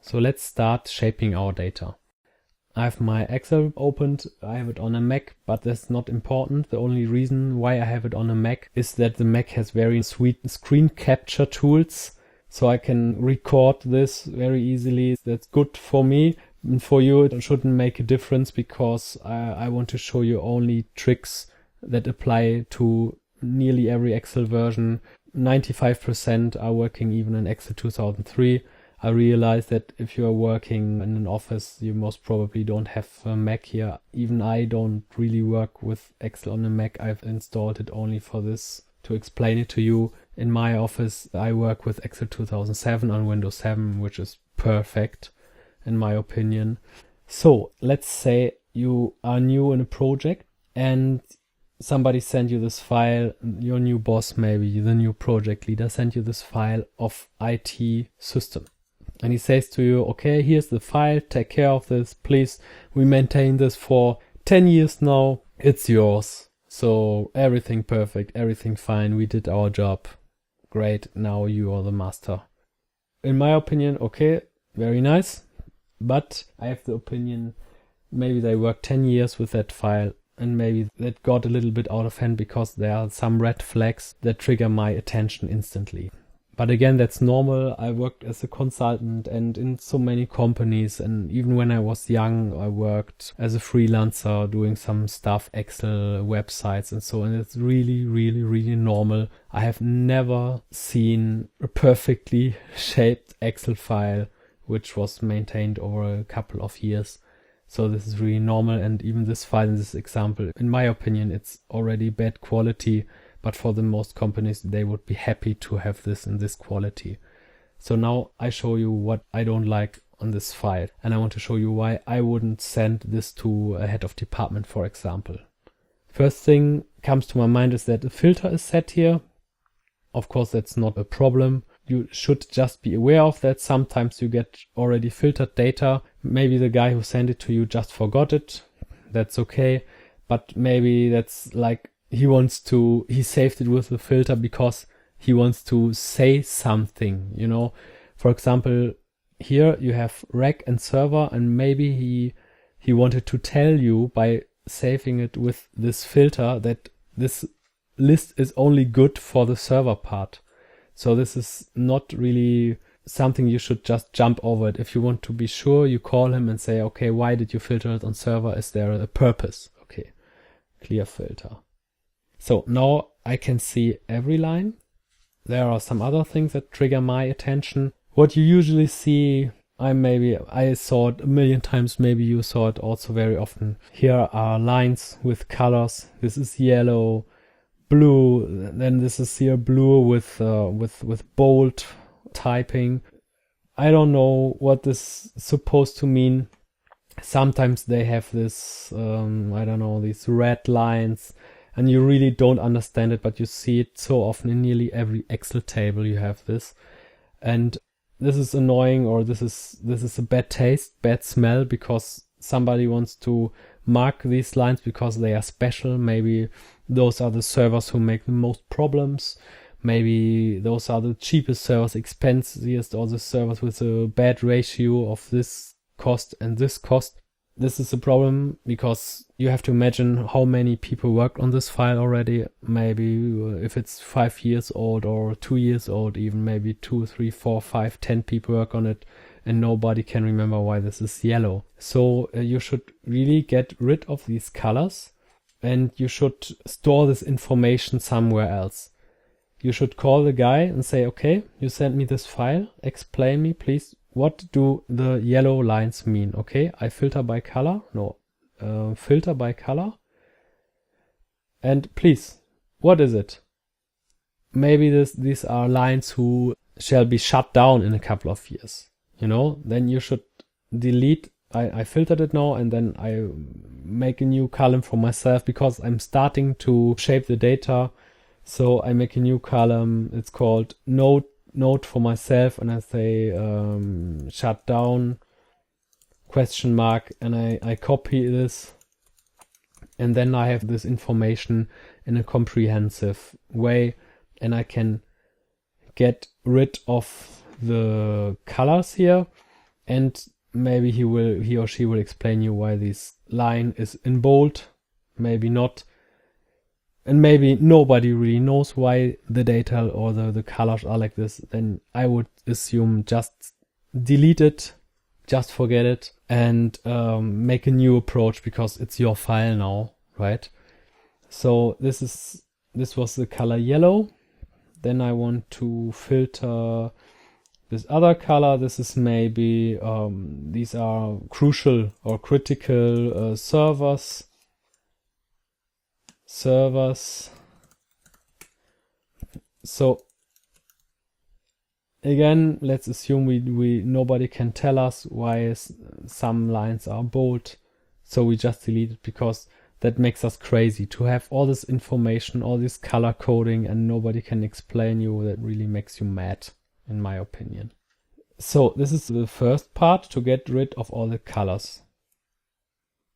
So let's start shaping our data. I have my Excel opened, I have it on a Mac, but that's not important. The only reason why I have it on a Mac is that the Mac has very sweet screen capture tools, so I can record this very easily. That's good for me. And for you, it shouldn't make a difference, because I want to show you only tricks that apply to nearly every Excel version. 95% are working even in Excel 2003. I realize that if you are working in an office, you most probably don't have a Mac here. Even I don't really work with Excel on a Mac. I've installed it only for this, to explain it to you. In my office, I work with Excel 2007 on Windows 7, which is perfect in my opinion. So let's say you are new in a project and somebody sent you this file. Your new boss, maybe the new project leader, sent you this file of IT system. And he says to you, okay, here's the file, take care of this, please. We maintain this for 10 years now. It's yours. So everything perfect, everything fine. We did our job. Great. Now you are the master. In my opinion, okay, very nice. But I have the opinion, maybe they worked 10 years with that file, and maybe that got a little bit out of hand, because there are some red flags that trigger my attention instantly. But again, that's normal. I worked as a consultant and in so many companies. And even when I was young, I worked as a freelancer doing some stuff, Excel websites and so on. It's really, really, really normal. I have never seen a perfectly shaped Excel file which was maintained over a couple of years. So this is really normal. And even this file in this example, in my opinion, it's already bad quality. But for the most companies, they would be happy to have this in this quality. So now I show you what I don't like on this file. And I want to show you why I wouldn't send this to a head of department, for example. First thing comes to my mind is that a filter is set here. Of course, that's not a problem. You should just be aware of that. Sometimes you get already filtered data. Maybe the guy who sent it to you just forgot it. That's okay. But maybe that's like, he saved it with the filter because he wants to say something, you know. For example, here you have rack and server, and maybe he wanted to tell you by saving it with this filter that this list is only good for the server part. So this is not really something you should just jump over it. If you want to be sure, you call him and say, okay, why did you filter it on server? Is there a purpose? Okay, clear filter. So now I can see every line. There are some other things that trigger my attention. What you usually see, I saw it a million times, maybe you saw it also very often. Here are lines with colors. This is yellow, blue, then this is here blue with bold typing. I don't know what this is supposed to mean. Sometimes they have this, these red lines. And you really don't understand it, but you see it so often in nearly every Excel table you have this. And this is annoying, or this is a bad taste, bad smell, because somebody wants to mark these lines because they are special. Maybe those are the servers who make the most problems. Maybe those are the cheapest servers, expensiest, or the servers with a bad ratio of this cost and this cost. This is a problem because you have to imagine how many people worked on this file already. Maybe if it's 5 years old or 2 years old, even maybe 2, 3, 4, 5, 10 people work on it, and nobody can remember why this is yellow. So you should really get rid of these colors, and you should store this information somewhere else. You should call the guy and say, okay, you sent me this file, explain me please, what do the yellow lines mean? Okay, I filter by color. Filter by color. And please, what is it? Maybe these are lines who shall be shut down in a couple of years. You know, then you should delete. I filtered it now, and then I make a new column for myself because I'm starting to shape the data. So I make a new column. It's called note for myself, and I say shut down question mark, and I copy this, and then I have this information in a comprehensive way, and I can get rid of the colors here, and maybe he or she will explain you why this line is in bold, maybe not, and maybe nobody really knows why the data or the colors are like this. Then I would assume just delete it, just forget it, and make a new approach, because it's your file now, right? So this was the color yellow. Then I want to filter this other color. This is maybe, these are crucial or critical servers. So again, let's assume we nobody can tell us why some lines are bold. So we just delete it, because that makes us crazy to have all this information, all this color coding, and nobody can explain you. That really makes you mad, in my opinion. So this is the first part, to get rid of all the colors.